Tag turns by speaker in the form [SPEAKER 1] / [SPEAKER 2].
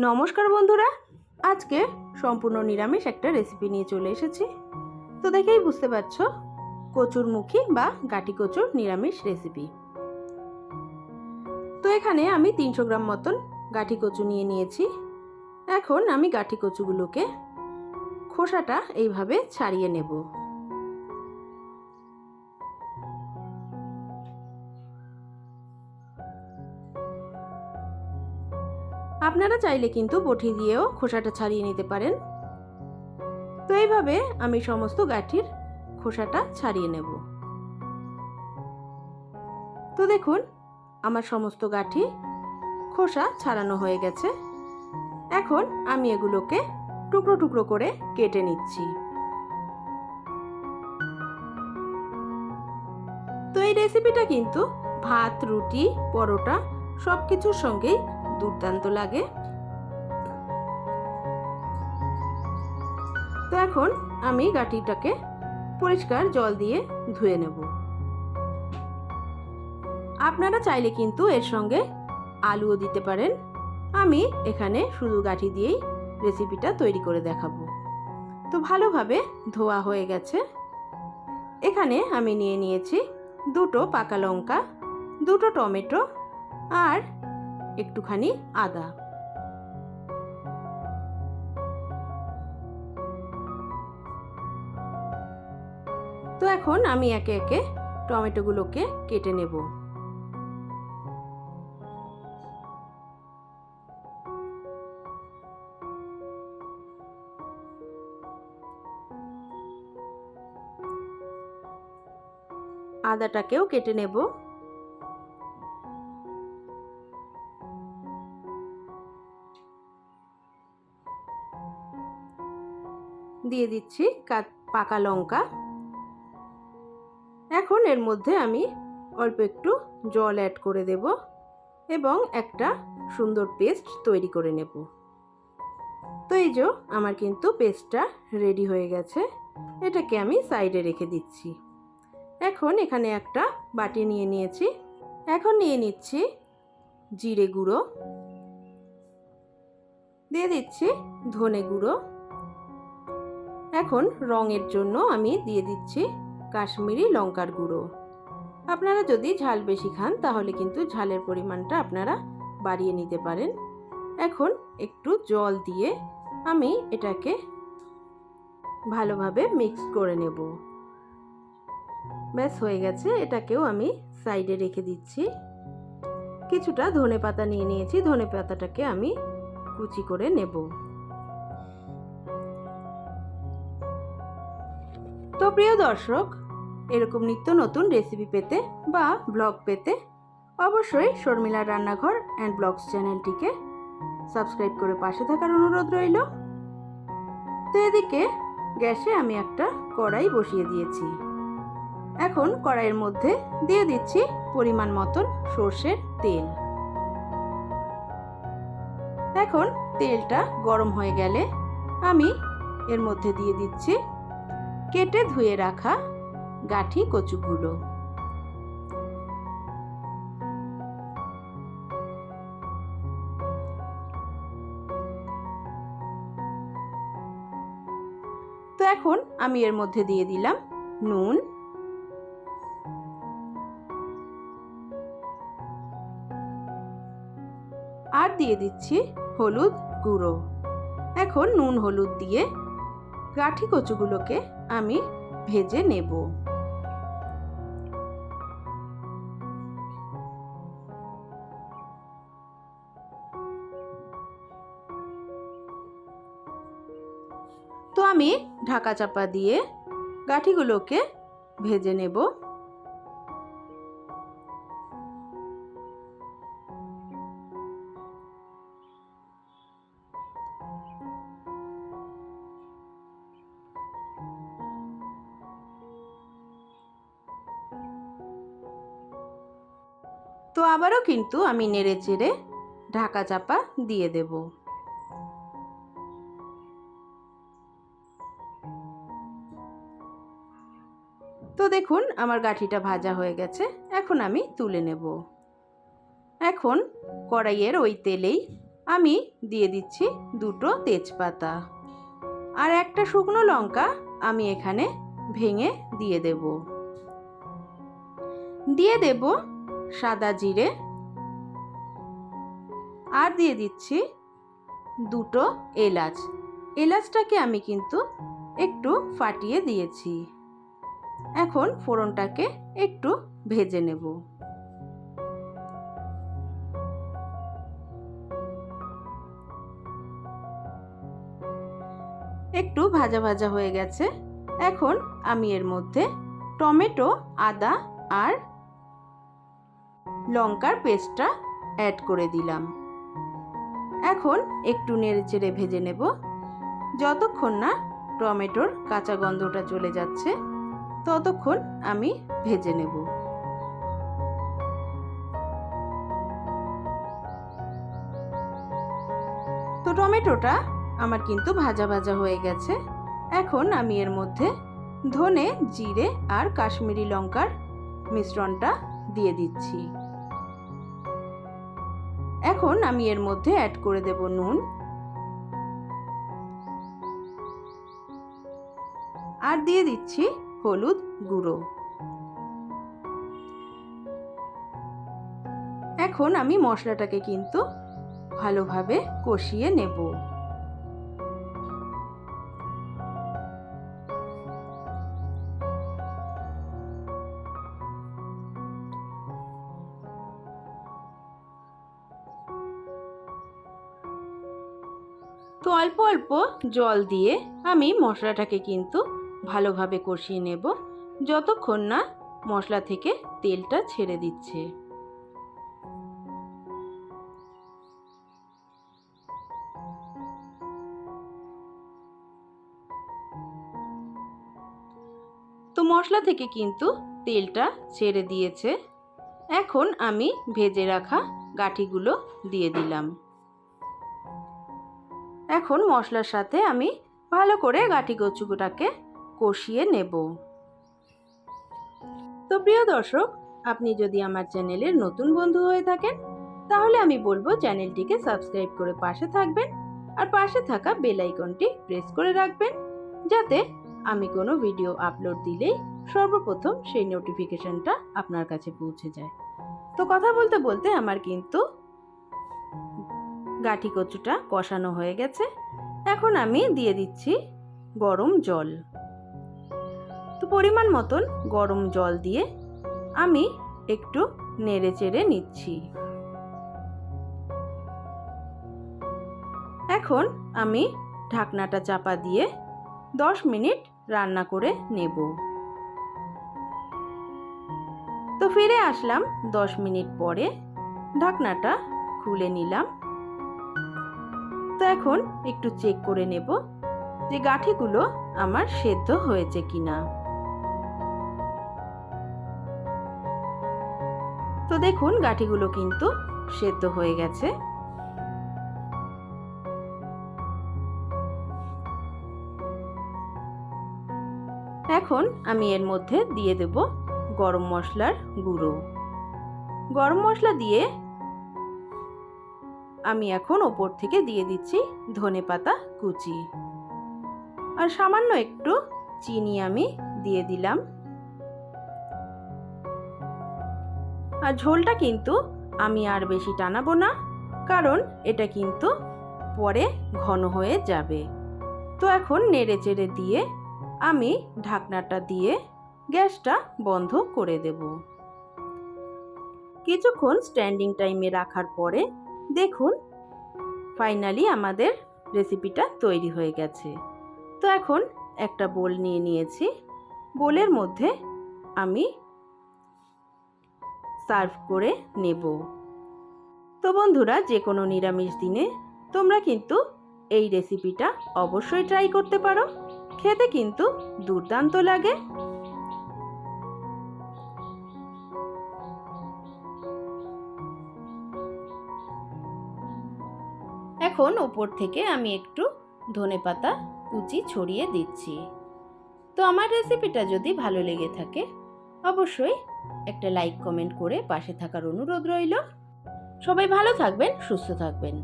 [SPEAKER 1] নমস্কার বন্ধুরা, আজকে সম্পূর্ণ নিরামিষ একটা রেসিপি নিয়ে চলে এসেছি। তো দেখেই বুঝতে পারছো, কচুরমুখী বা গাটি কচুর নিরামিষ রেসিপি। তো এখানে আমি 300 গ্রাম মতন গাটি কচু নিয়ে নিয়েছি। এখন আমি গাটি কচুগুলোকে খোসাটা এইভাবে ছাড়িয়ে নেব। আপনারা চাইলে কিন্তু বটি দিয়েও খোসাটা ছাড়িয়ে নিতে পারেন। তো এইভাবে আমি সমস্ত গাঠির খোসাটা ছাড়িয়ে নেব। তো দেখুন, আমার সমস্ত গাঠি খোসা ছাড়ানো হয়ে গেছে। এখন আমি এগুলোকে টুকরো টুকরো করে কেটে নিচ্ছি। তো এই রেসিপিটা কিন্তু ভাত, রুটি, পরোটা সব কিছুর সঙ্গেই দুর্দান্ত লাগে। তো এখন আমি গাঠিটাকে পরিষ্কার জল দিয়ে ধুয়ে নেব। আপনারা চাইলে কিন্তু এর সঙ্গে আলুও দিতে পারেন। আমি এখানে শুধু গাঠি দিয়েই রেসিপিটা তৈরি করে দেখাবো। তো ভালোভাবে ধোয়া হয়ে গেছে। এখানে আমি নিয়ে নিয়েছি 2টো পাকা লঙ্কা, 2টো টমেটো আর একটুখানি আদা। তো এখন আমি একে একে টমেটোগুলোকে কেটে নেব। আদাটাকেও কেটে নেব। দিয়ে দিচ্ছি পাকা লঙ্কা। এখন এর মধ্যে আমি অল্প একটু জল অ্যাড করে দেব এবং একটা সুন্দর পেস্ট তৈরি করে নেব। তো এই যে আমার কিন্তু পেস্টটা রেডি হয়ে গেছে। এটাকে আমি সাইডে রেখে দিচ্ছি। এখন এখানে একটা বাটি নিয়ে নিয়েছি। এখন নিয়ে নিচ্ছি জিরে গুঁড়ো, দিয়ে দিচ্ছি ধনে গুঁড়ো। এখন রঙের জন্য আমি দিয়ে দিচ্ছি কাশ্মীরি লঙ্কার গুঁড়ো। আপনারা যদি ঝাল বেশি খান তাহলে কিন্তু ঝালের পরিমাণটা আপনারা বাড়িয়ে নিতে পারেন। এখন একটু জল দিয়ে আমি এটাকে ভালোভাবে মিক্স করে নেব। ব্যাস হয়ে গেছে। এটাকেও আমি সাইডে রেখে দিচ্ছি। কিছুটা ধনেপাতা নিয়ে নিয়েছি। ধনেপাতাটাকে আমি কুচি করে নেব। তো প্রিয় দর্শক, এরকম নিত্য নতুন রেসিপি পেতে বা ব্লগ পেতে অবশ্যই শর্মিলার রান্নাঘর অ্যান্ড ব্লগস চ্যানেলটিকে সাবস্ক্রাইব করে পাশে থাকার অনুরোধ রইল। তো এদিকে গ্যাসে আমি একটা কড়াই বসিয়ে দিয়েছি। এখন কড়াইয়ের মধ্যে দিয়ে দিচ্ছি পরিমাণ মতন সর্ষের তেল। এখন তেলটা গরম হয়ে গেলে আমি এর মধ্যে দিয়ে দিচ্ছি কেটে ধুয়ে রাখা গাঠি কচুগুলো। তো এখন আমি এর মধ্যে দিয়ে দিলাম নুন, আর দিয়ে দিচ্ছি হলুদ গুঁড়ো। এখন নুন হলুদ দিয়ে গাঠি কচুগুলোকে আমি ভেজে নেব। তো আমি ঢাকা চাপা দিয়ে গাঠিগুলোকে ভেজে নেব। তো আবারও কিন্তু আমি নেড়ে চেড়ে ঢাকা চাপা দিয়ে দেব। তো দেখুন, আমার গাঠিটা ভাজা হয়ে গেছে। এখন আমি তুলে নেব। এখন কড়াইয়ের ওই তেলেই আমি দিয়ে দিচ্ছি 2টো তেজপাতা, আর একটা শুকনো লঙ্কা আমি এখানে ভেঙে দিয়ে দেব। দিয়ে দেব সাদা জিরে, আর দিয়ে দিচ্ছি 2টো এলাচ। এলাচটাকে আমি কিন্তু একটু ফাটিয়ে দিয়েছি। এখন ফোড়নটাকে একটু ভেজে নেব। একটু ভাজা ভাজা হয়ে গেছে। এখন আমি এর মধ্যে টমেটো, আদা আর লঙ্কার পেস্টটা অ্যাড করে দিলাম। এখন একটু নেড়েচেড়ে ভেজে নেব যতক্ষণ না টমেটোর কাঁচা গন্ধটা চলে যাচ্ছে, ততক্ষণ আমি ভেজে নেব। তো টমেটোটা আমার কিন্তু ভাজা ভাজা হয়ে গেছে। এখন আমি এর মধ্যে ধনে, জিরে আর কাশ্মীরি লঙ্কার মিশ্রণটা দিয়ে দিচ্ছি। এখন আমি এর মধ্যে অ্যাড করে দেব নুন, আর দিয়ে দিচ্ছি হলুদ গুঁড়ো। এখন আমি মশলাটাকে কিন্তু ভালোভাবে কষিয়ে নেব। তো অল্প অল্প জল দিয়ে আমি মশলাটাকে কিন্তু ভালোভাবে কষিয়ে নেব যতক্ষণ না মশলা থেকে তেলটা ছেড়ে দিচ্ছে। তো মশলা থেকে কিন্তু তেলটা ছেড়ে দিয়েছে। এখন আমি ভেজে রাখা গাঁঠিগুলো দিয়ে দিলাম। এখন মশলার সাথে আমি ভালো করে গাঁঠি কচুটাকে কষিয়ে নেব। তো প্রিয় দর্শক, আপনি যদি আমার চ্যানেলের নতুন বন্ধু হয়ে থাকেন তাহলে আমি বলবো চ্যানেলটিকে সাবস্ক্রাইব করে পাশে থাকবেন, আর পাশে থাকা বেল আইকনটি প্রেস করে রাখবেন যাতে আমি কোনো ভিডিও আপলোড দিলেই সর্বপ্রথম সেই নোটিফিকেশনটা আপনার কাছে পৌঁছে যায়। তো কথা বলতে বলতে আমার কিন্তু গাঁঠি কচুটা কষানো হয়ে গেছে। এখন আমি দিয়ে দিচ্ছি গরম জল। তো পরিমাণ মতন গরম জল দিয়ে আমি একটু নেড়ে চেড়ে নিচ্ছি। এখন আমি ঢাকনাটা চাপা দিয়ে 10 মিনিট রান্না করে নেব। তো ফিরে আসলাম 10 মিনিট পরে, ঢাকনাটা খুলে নিলাম। তো এখন একটু চেক করে নেব যে গাঁঠিগুলো আমার সেদ্ধ হয়েছে কিনা। তো দেখুন গাঁঠিগুলো কিন্তু সেদ্ধ হয়ে গেছে। এখন আমি এর মধ্যে দিয়ে দেব গরম মশলার গুঁড়ো। গরম মশলা দিয়ে আমি এখন ওপর থেকে দিয়ে দিচ্ছি ধনেপাতা কুচি, আর সামান্য একটু চিনি আমি দিয়ে দিলাম। আর ঝোলটা কিন্তু আমি আর বেশি টানাবো না, কারণ এটা কিন্তু পরে ঘন হয়ে যাবে। তো এখন নেড়ে চেড়ে দিয়ে আমি ঢাকনাটা দিয়ে গ্যাসটা বন্ধ করে দেব। কিছুক্ষণ স্ট্যান্ডিং টাইমে রাখার পরে দেখুন ফাইনালি আমাদের রেসিপিটা তৈরি হয়ে গেছে। তো এখন একটা বোল নিয়ে নিয়েছি। বোলের মধ্যে আমি সার্ভ করে নেব। তো বন্ধুরা, যে কোনো নিরামিষ দিনে তোমরা কিন্তু এই রেসিপিটা অবশ্যই ট্রাই করতে পারো। খেতে কিন্তু দুর্দান্ত লাগে। এখন উপর থেকে আমি একটু ধনেপাতা কুচি ছড়িয়ে দিচ্ছি। তো আমার রেসিপিটা যদি ভালো লেগে থাকে অবশ্যই একটা লাইক কমেন্ট করে পাশে থাকার অনুরোধ রইল। সবাই ভালো থাকবেন, সুস্থ থাকবেন।